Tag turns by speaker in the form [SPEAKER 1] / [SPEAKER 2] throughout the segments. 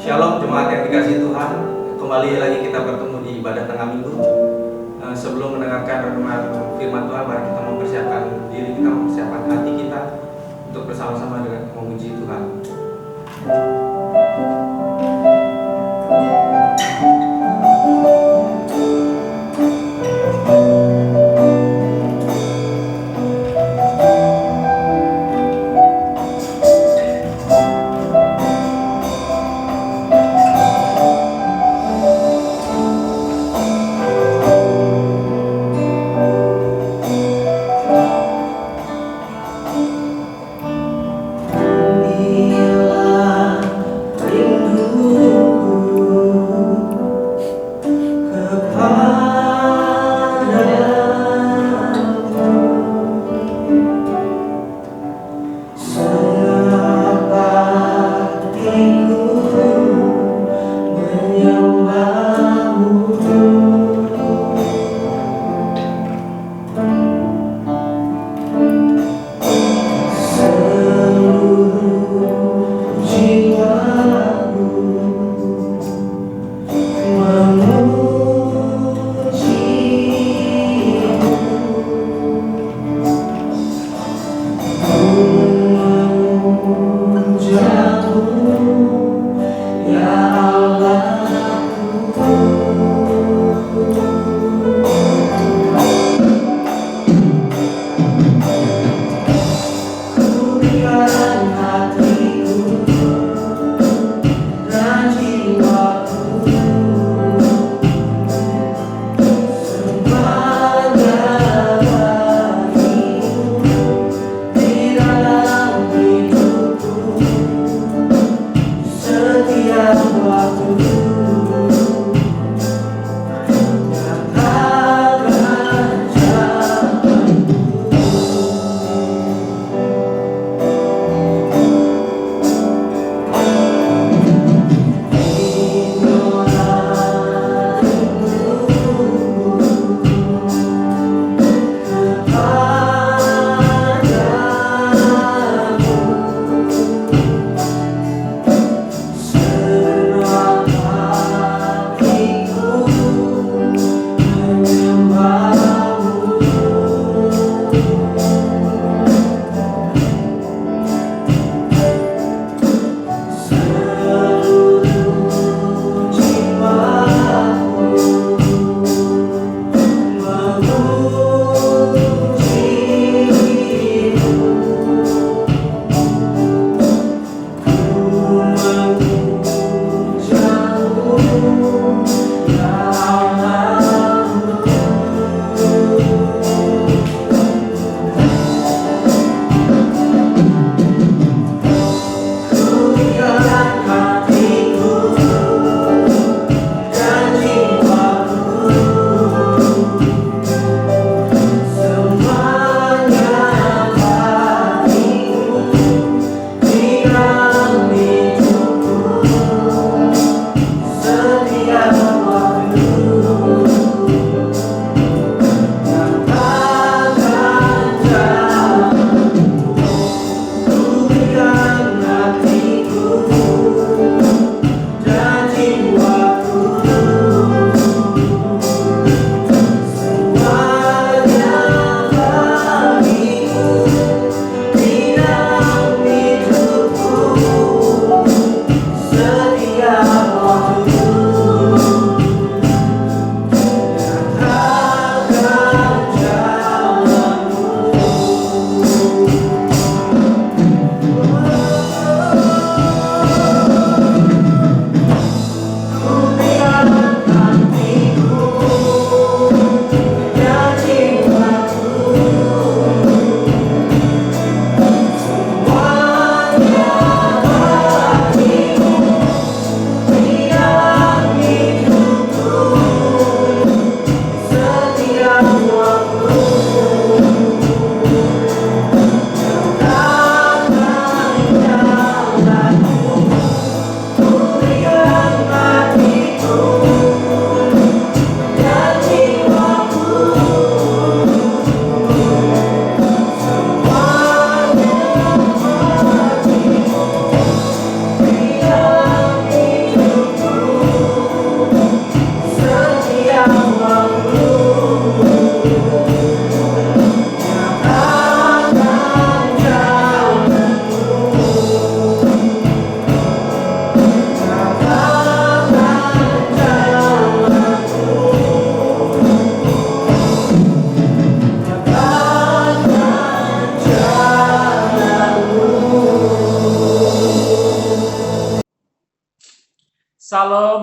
[SPEAKER 1] Shalom jemaat yang dikasihi Tuhan. Kembali lagi kita bertemu di ibadah tengah minggu. Sebelum mendengarkan renungan firman Tuhan, mari kita mempersiapkan diri kita, mempersiapkan hati kita untuk bersama-sama dengan memuji Tuhan.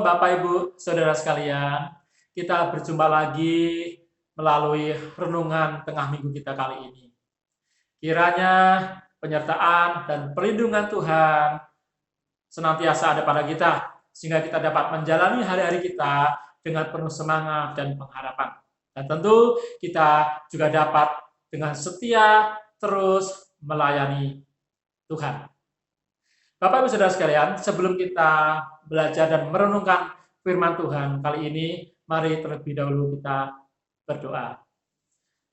[SPEAKER 2] Bapak, Ibu, Saudara sekalian, kita berjumpa lagi melalui renungan tengah minggu kita kali ini. Kiranya penyertaan dan perlindungan Tuhan senantiasa ada pada kita, sehingga kita dapat menjalani hari-hari kita dengan penuh semangat dan pengharapan. Dan tentu kita juga dapat dengan setia terus melayani Tuhan. Bapak Ibu Saudara sekalian, sebelum kita belajar dan merenungkan firman Tuhan kali ini, mari terlebih dahulu kita berdoa.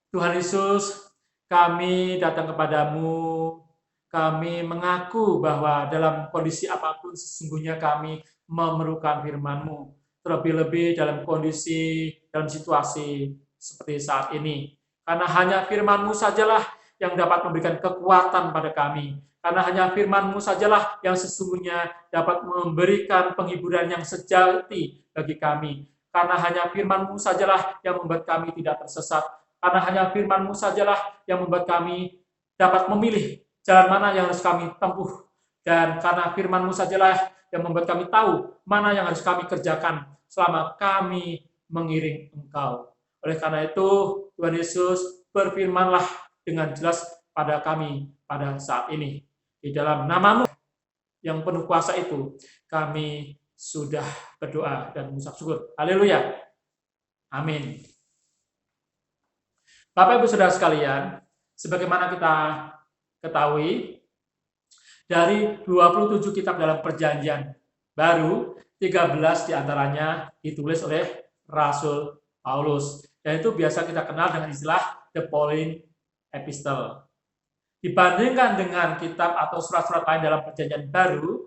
[SPEAKER 2] Tuhan Yesus, kami datang kepadamu, kami mengaku bahwa dalam kondisi apapun sesungguhnya kami memerlukan firman-Mu, terlebih-lebih dalam kondisi, dalam situasi seperti saat ini. Karena hanya firman-Mu sajalah yang dapat memberikan kekuatan pada kami. Karena hanya firman-Mu sajalah yang sesungguhnya dapat memberikan penghiburan yang sejati bagi kami. Karena hanya firman-Mu sajalah yang membuat kami tidak tersesat. Karena hanya firman-Mu sajalah yang membuat kami dapat memilih jalan mana yang harus kami tempuh. Dan karena firman-Mu sajalah yang membuat kami tahu mana yang harus kami kerjakan selama kami mengiring Engkau. Oleh karena itu, Tuhan Yesus, berfirmanlah dengan jelas pada kami pada saat ini. Di dalam nama-Mu yang penuh kuasa itu, kami sudah berdoa dan mengucap syukur. Haleluya. Amin. Bapak Ibu Saudara sekalian, sebagaimana kita ketahui, dari 27 kitab dalam perjanjian baru, 13 diantaranya ditulis oleh Rasul Paulus. Dan itu biasa kita kenal dengan istilah The Pauline Epistle. Dibandingkan dengan kitab atau surat-surat lain dalam perjanjian baru,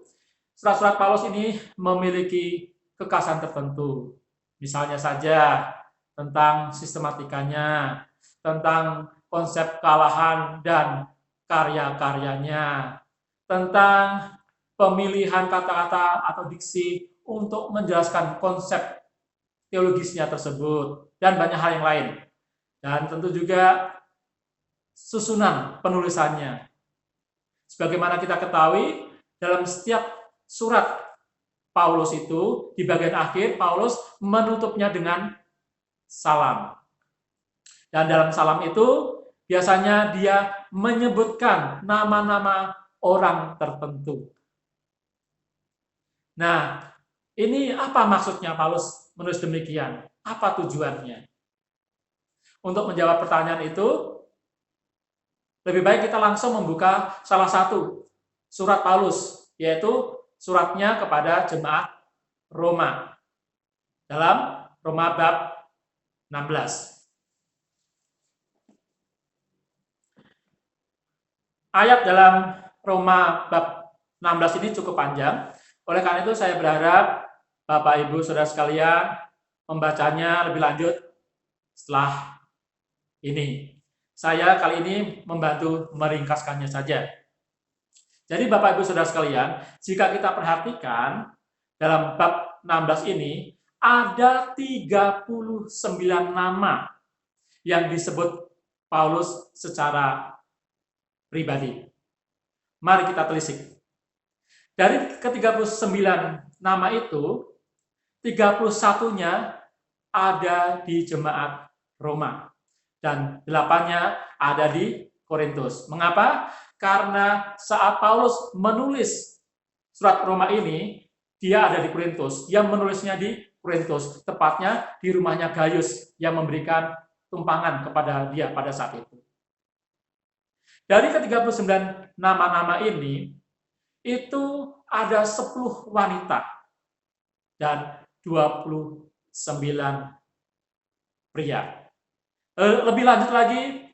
[SPEAKER 2] surat-surat Paulus ini memiliki kekhasan tertentu. Misalnya saja tentang sistematikanya, tentang konsep kalahan dan karya-karyanya, tentang pemilihan kata-kata atau diksi untuk menjelaskan konsep teologisnya tersebut, dan banyak hal yang lain. Dan tentu juga susunan penulisannya. Sebagaimana kita ketahui, dalam setiap surat Paulus itu, di bagian akhir, Paulus menutupnya dengan salam. Dan dalam salam itu, biasanya dia menyebutkan nama-nama orang tertentu. Nah, ini apa maksudnya Paulus menulis demikian? Apa tujuannya? Untuk menjawab pertanyaan itu, lebih baik kita langsung membuka salah satu surat Paulus, yaitu suratnya kepada jemaat Roma. Dalam Roma bab 16. Ayat dalam Roma bab 16 ini cukup panjang. Oleh karena itu saya berharap Bapak Ibu Saudara sekalian membacanya lebih lanjut setelah ini. Saya kali ini membantu meringkaskannya saja. Jadi Bapak Ibu Saudara sekalian, jika kita perhatikan dalam bab 16 ini ada 39 nama yang disebut Paulus secara pribadi. Mari kita telisik. Dari ke-39 nama itu, 31-nya ada di jemaat Roma. Dan 8-nya ada di Korintus. Mengapa? Karena saat Paulus menulis surat Roma ini, dia ada di Korintus. Yang menulisnya di Korintus, tepatnya di rumahnya Gaius yang memberikan tumpangan kepada dia pada saat itu. Dari ke-39 nama-nama ini, itu ada 10 wanita dan 29 pria. Lebih lanjut lagi,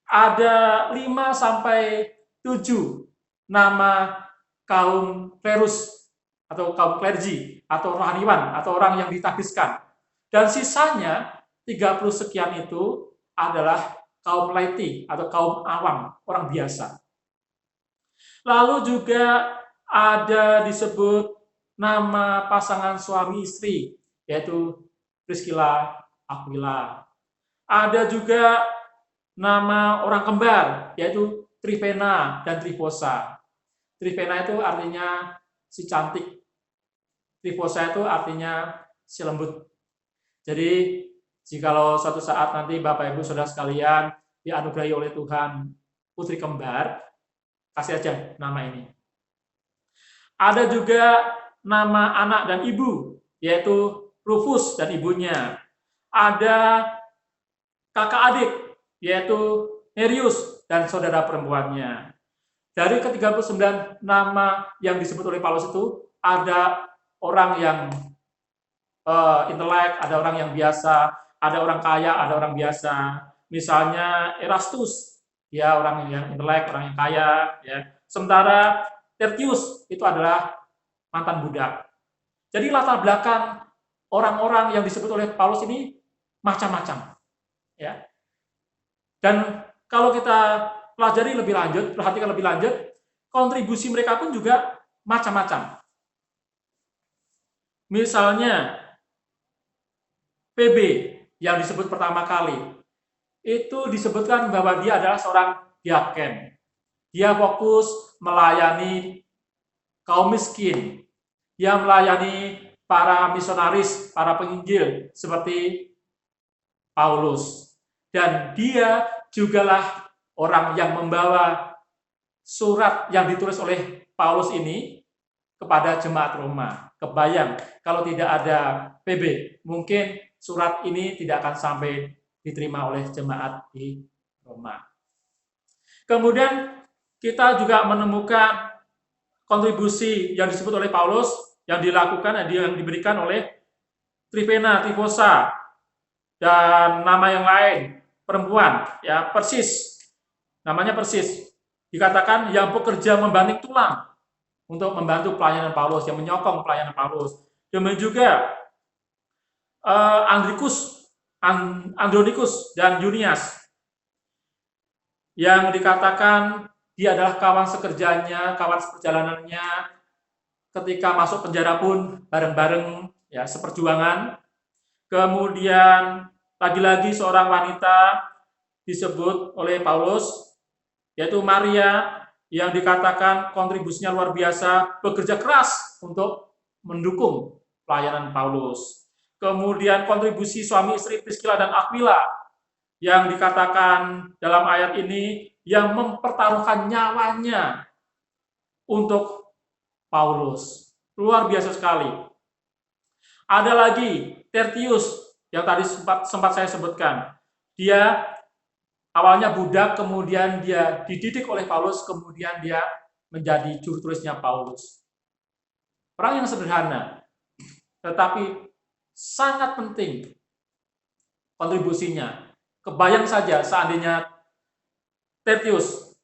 [SPEAKER 2] ada 5 sampai 7 nama kaum klerus atau kaum klergi atau rohaniwan atau orang yang ditahbiskan. Dan sisanya 30 sekian itu adalah kaum laity atau kaum awam, orang biasa. Lalu juga ada disebut nama pasangan suami istri, yaitu Priscilla, Aquila. Ada juga nama orang kembar, yaitu Trifena dan Trifosa. Trifena itu artinya si cantik. Trifosa itu artinya si lembut. Jadi, jikalau suatu saat nanti Bapak Ibu Saudara sekalian dianugerahi oleh Tuhan putri kembar, kasih aja nama ini. Ada juga nama anak dan ibu, yaitu Rufus dan ibunya. Ada kakak adik, yaitu Nereus dan saudara perempuannya. Dari ke-39 nama yang disebut oleh Paulus itu, ada orang yang intelek, ada orang yang biasa, ada orang kaya, ada orang biasa. Misalnya Erastus, dia orang yang intelek, orang yang kaya. Ya. Sementara Tertius itu adalah mantan budak. Jadi latar belakang orang-orang yang disebut oleh Paulus ini macam-macam. Ya. Dan kalau kita pelajari lebih lanjut, perhatikan lebih lanjut, kontribusi mereka pun juga macam-macam. Misalnya PB yang disebut pertama kali, itu disebutkan bahwa dia adalah seorang diaken. Dia fokus melayani kaum miskin. Dia melayani para misionaris, para penginjil seperti Paulus. Dan dia jugalah orang yang membawa surat yang ditulis oleh Paulus ini kepada jemaat Roma. Kebayang, kalau tidak ada PB, mungkin surat ini tidak akan sampai diterima oleh jemaat di Roma. Kemudian kita juga menemukan kontribusi yang disebut oleh Paulus yang dilakukan, yang diberikan oleh Trifena, Trifosa, dan nama yang lain, perempuan, ya Persis, namanya Persis, dikatakan yang bekerja membanting tulang untuk membantu pelayanan Paulus, yang menyokong pelayanan Paulus. Demikian juga Andronikus dan Junias, yang dikatakan dia adalah kawan sekerjanya, kawan seperjalanannya, ketika masuk penjara pun bareng-bareng, ya seperjuangan. Kemudian lagi-lagi seorang wanita disebut oleh Paulus, yaitu Maria, yang dikatakan kontribusinya luar biasa, bekerja keras untuk mendukung pelayanan Paulus. Kemudian kontribusi suami istri Priscilla dan Aquila, yang dikatakan dalam ayat ini, yang mempertaruhkan nyawanya untuk Paulus. Luar biasa sekali. Ada lagi Tertius, yang tadi sempat saya sebutkan. Dia awalnya budak, kemudian dia dididik oleh Paulus, kemudian dia menjadi juru tulisnya Paulus. Orang yang sederhana, tetapi sangat penting kontribusinya. Kebayang saja seandainya Tertius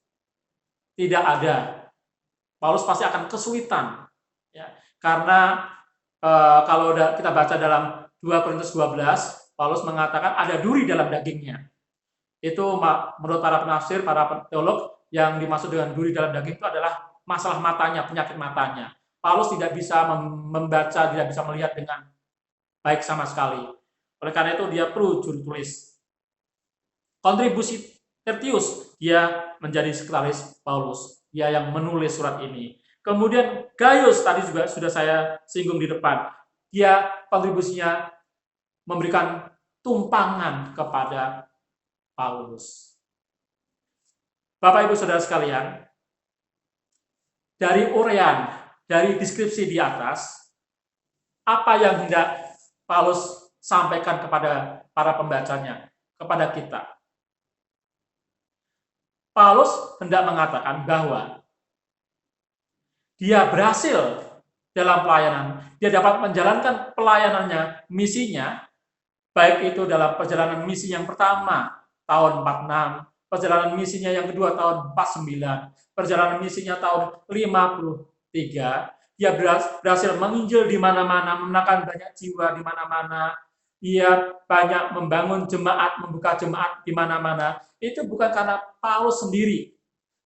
[SPEAKER 2] tidak ada, Paulus pasti akan kesulitan. Ya, karena kalau kita baca dalam 2 Korintus 12, Paulus mengatakan ada duri dalam dagingnya. Itu menurut para penafsir, para teolog, yang dimaksud dengan duri dalam daging itu adalah masalah matanya, penyakit matanya. Paulus tidak bisa membaca, tidak bisa melihat dengan baik sama sekali. Oleh karena itu dia perlu juru tulis. Kontribusi Tertius, dia menjadi sekretaris Paulus. Dia yang menulis surat ini. Kemudian Gaius, tadi juga sudah saya singgung di depan. Dia kontribusinya memberikan tumpangan kepada Paulus. Bapak Ibu Saudara sekalian, dari uraian, dari deskripsi di atas, apa yang hendak Paulus sampaikan kepada para pembacanya, kepada kita? Paulus hendak mengatakan bahwa dia berhasil dalam pelayanan, dia dapat menjalankan pelayanannya, misinya, baik itu dalam perjalanan misi yang pertama, tahun 46, perjalanan misinya yang kedua tahun 49, perjalanan misinya tahun 53, dia berhasil menginjil di mana-mana, memenangkan banyak jiwa di mana-mana, dia banyak membangun jemaat, membuka jemaat di mana-mana. Itu bukan karena Paulus sendiri,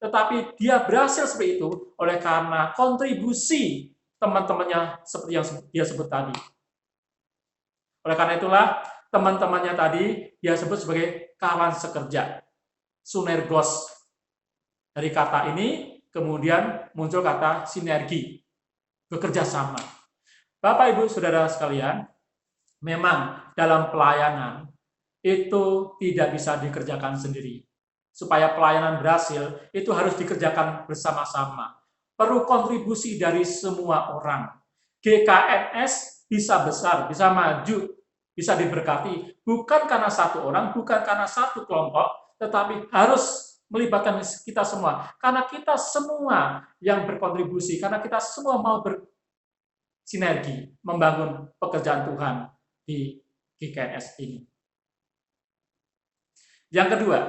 [SPEAKER 2] tetapi dia berhasil seperti itu oleh karena kontribusi teman-temannya seperti yang dia sebut tadi. Oleh karena itulah teman-temannya tadi dia sebut sebagai kawan sekerja, sunergos. Dari kata ini kemudian muncul kata sinergi, bekerja sama. Bapak, Ibu, Saudara sekalian, memang dalam pelayanan itu tidak bisa dikerjakan sendiri. Supaya pelayanan berhasil, itu harus dikerjakan bersama-sama. Perlu kontribusi dari semua orang. GKNS bisa besar, bisa maju, bisa diberkati, bukan karena satu orang, bukan karena satu kelompok, tetapi harus melibatkan kita semua. Karena kita semua yang berkontribusi, karena kita semua mau bersinergi membangun pekerjaan Tuhan di GKNS ini. Yang kedua,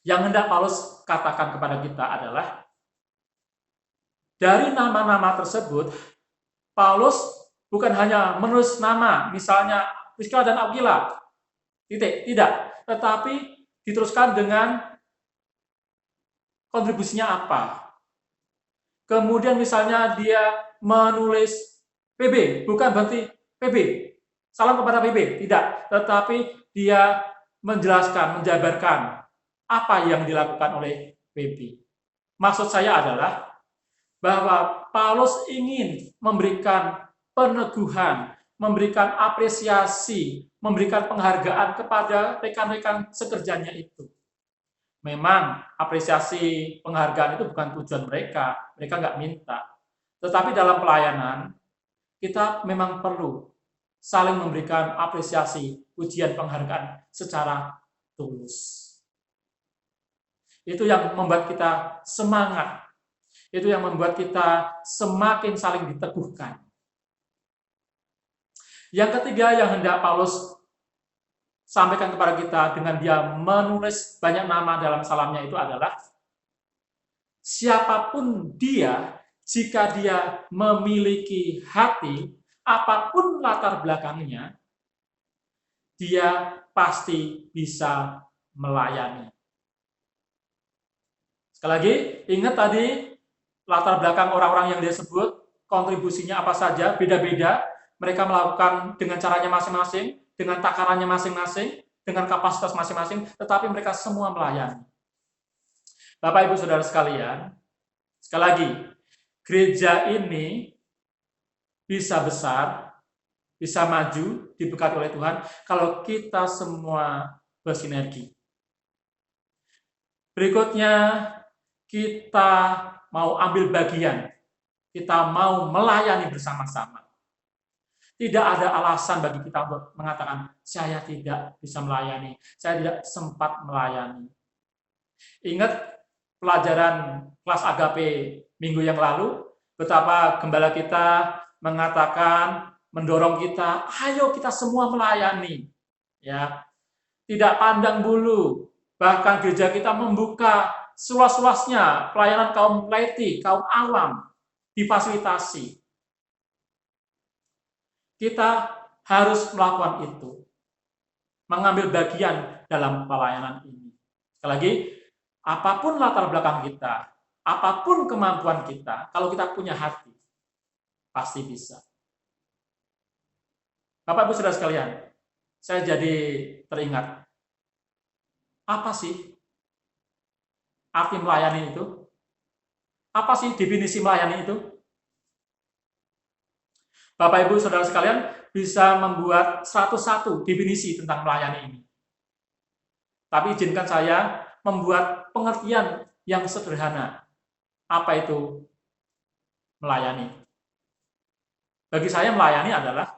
[SPEAKER 2] yang hendak Paulus katakan kepada kita adalah, dari nama-nama tersebut, Paulus bukan hanya menulis nama, misalnya Priscilla dan Aquila, tidak, tetapi diteruskan dengan kontribusinya apa. Kemudian misalnya dia menulis PB, bukan berarti PB, salam kepada PB, tidak, tetapi dia menjelaskan, menjabarkan apa yang dilakukan oleh PB. Maksud saya adalah bahwa Paulus ingin memberikan peneguhan, memberikan apresiasi, memberikan penghargaan kepada rekan-rekan sekerjanya itu. Memang apresiasi penghargaan itu bukan tujuan mereka nggak minta. Tetapi dalam pelayanan, kita memang perlu saling memberikan apresiasi, pujian, penghargaan secara tulus. Itu yang membuat kita semangat. Itu yang membuat kita semakin saling diteguhkan. Yang ketiga yang hendak Paulus sampaikan kepada kita dengan dia menulis banyak nama dalam salamnya itu adalah, siapapun dia, jika dia memiliki hati, apapun latar belakangnya, dia pasti bisa melayani. Sekali lagi, ingat tadi latar belakang orang-orang yang dia sebut, kontribusinya apa saja, beda-beda, mereka melakukan dengan caranya masing-masing, dengan takarannya masing-masing, dengan kapasitas masing-masing, tetapi mereka semua melayani. Bapak, Ibu, Saudara sekalian, sekali lagi, gereja ini bisa besar, bisa maju, diberkati oleh Tuhan, kalau kita semua bersinergi. Berikutnya, kita mau ambil bagian, kita mau melayani bersama-sama. Tidak ada alasan bagi kita untuk mengatakan, saya tidak bisa melayani, saya tidak sempat melayani. Ingat pelajaran kelas agape minggu yang lalu, betapa gembala kita mengatakan, mendorong kita, ayo kita semua melayani. Ya, tidak pandang bulu, bahkan gereja kita membuka seluas-luasnya pelayanan kaum laity, kaum awam, difasilitasi. Kita harus melakukan itu, mengambil bagian dalam pelayanan ini. Sekali lagi, apapun latar belakang kita, apapun kemampuan kita, kalau kita punya hati, pasti bisa. Bapak, Ibu, Saudara sekalian, saya jadi teringat, apa sih arti melayani itu? Apa sih definisi melayani itu? Bapak, Ibu, Saudara sekalian bisa membuat 101 definisi tentang melayani ini. Tapi izinkan saya membuat pengertian yang sederhana. Apa itu melayani? Bagi saya melayani adalah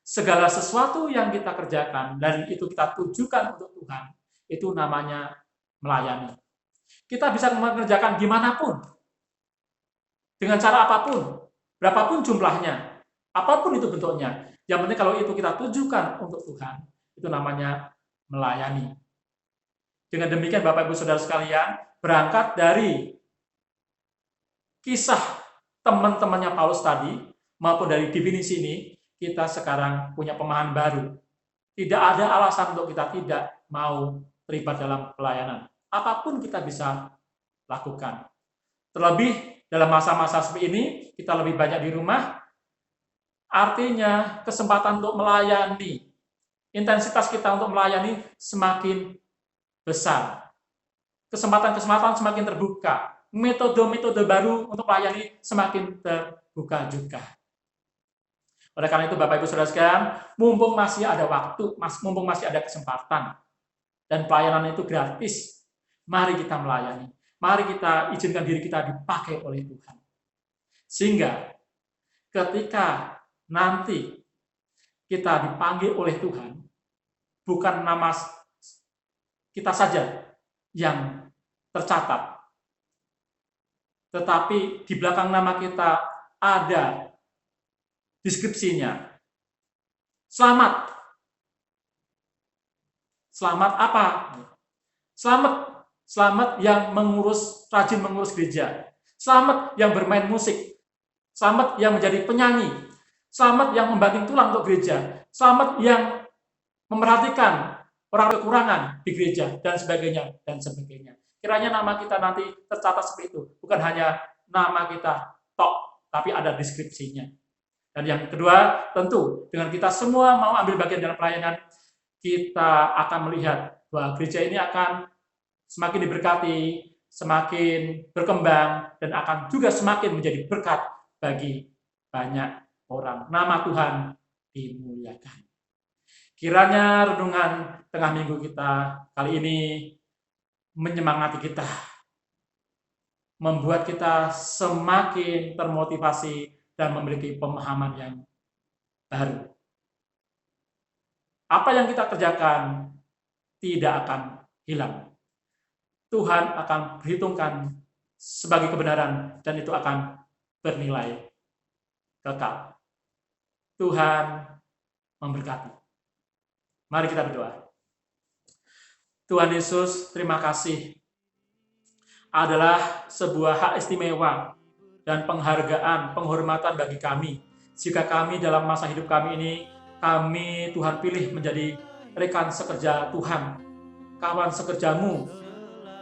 [SPEAKER 2] segala sesuatu yang kita kerjakan dan itu kita tujukan untuk Tuhan, itu namanya melayani. Kita bisa mengerjakan dimanapun, dengan cara apapun, berapapun jumlahnya, apapun itu bentuknya. Yang penting kalau itu kita tujukan untuk Tuhan, itu namanya melayani. Dengan demikian Bapak, Ibu, Saudara sekalian, berangkat dari kisah teman-temannya Paulus tadi, maupun dari definisi ini, kita sekarang punya pemahaman baru. Tidak ada alasan untuk kita tidak mau terlibat dalam pelayanan. Apapun kita bisa lakukan. Terlebih dalam masa-masa seperti ini, kita lebih banyak di rumah, artinya kesempatan untuk melayani, intensitas kita untuk melayani semakin besar. Kesempatan-kesempatan semakin terbuka. Metode-metode baru untuk melayani semakin terbuka juga. Oleh karena itu Bapak Ibu Saudara sekalian, mumpung masih ada waktu, mumpung masih ada kesempatan, dan pelayanan itu gratis, mari kita melayani. Mari kita izinkan diri kita dipakai oleh Tuhan. Sehingga ketika nanti kita dipanggil oleh Tuhan, bukan nama kita saja yang tercatat, tetapi di belakang nama kita ada deskripsinya. Selamat. Selamat apa? Selamat yang rajin mengurus gereja. Selamat yang bermain musik. Selamat yang menjadi penyanyi. Selamat yang membanting tulang untuk gereja. Selamat yang memerhatikan orang kekurangan di gereja, dan sebagainya, dan sebagainya. Kiranya nama kita nanti tercatat seperti itu. Bukan hanya nama kita tok, tapi ada deskripsinya. Dan yang kedua, tentu dengan kita semua mau ambil bagian dalam pelayanan, kita akan melihat bahwa gereja ini akan semakin diberkati, semakin berkembang, dan akan juga semakin menjadi berkat bagi banyak orang. Nama Tuhan dimuliakan. Kiranya renungan tengah minggu kita kali ini menyemangati kita, membuat kita semakin termotivasi dan memiliki pemahaman yang baru. Apa yang kita kerjakan tidak akan hilang. Tuhan akan perhitungkan sebagai kebenaran, dan itu akan bernilai kekal. Tuhan memberkati. Mari kita berdoa. Tuhan Yesus, terima kasih. Adalah sebuah hak istimewa dan penghargaan, penghormatan bagi kami. Jika kami dalam masa hidup kami ini, kami Tuhan pilih menjadi rekan sekerja Tuhan, kawan sekerjamu,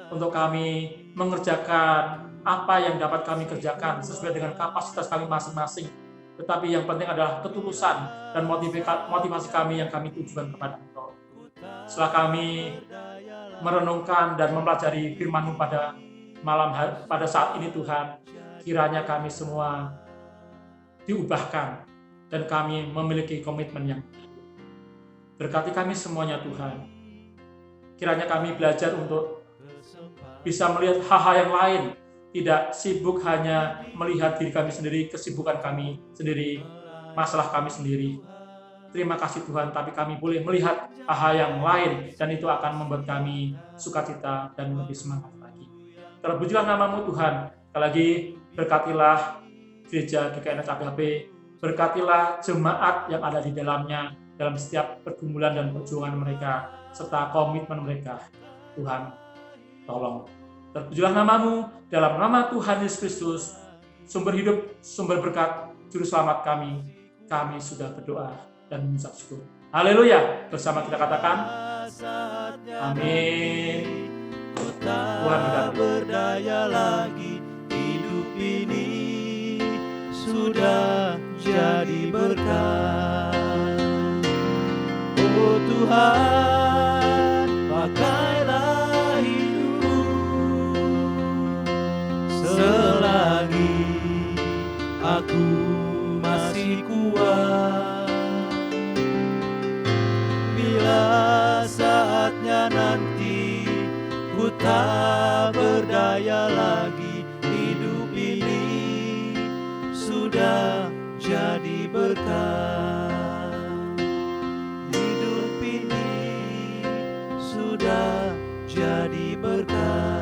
[SPEAKER 2] untuk kami mengerjakan apa yang dapat kami kerjakan sesuai dengan kapasitas kami masing-masing. Tetapi yang penting adalah ketulusan dan motivasi kami yang kami tujukan kepada Engkau. Setelah kami merenungkan dan mempelajari firman-Mu pada saat ini Tuhan, kiranya kami semua diubahkan dan kami memiliki komitmen yang baru. Berkati kami semuanya Tuhan. Kiranya kami belajar untuk bisa melihat hal-hal yang lain, tidak sibuk hanya melihat diri kami sendiri, kesibukan kami sendiri, masalah kami sendiri. Terima kasih Tuhan, tapi kami boleh melihat hal-hal yang lain, dan itu akan membuat kami sukacita dan lebih semangat lagi. Terpujilah nama-Mu Tuhan. Sekali lagi berkatilah gereja GKN AKBP, berkatilah jemaat yang ada di dalamnya dalam setiap pergumulan dan perjuangan mereka, serta komitmen mereka. Tuhan, tolong. Terpujilah nama-Mu, dalam nama Tuhan Yesus Kristus, sumber hidup, sumber berkat, juru selamat kami sudah berdoa dan mengucap syukur. Haleluya. Bersama kita katakan, amin. Tuhan berkati.
[SPEAKER 3] Berdaya lagi, hidup ini sudah jadi berkat. Oh Tuhan, pakailah hidupku selagi aku masih kuat. Bila saatnya nanti ku tak berdaya lagi, hidup ini sudah jadi berkat. Hidup ini sudah jadi berkat.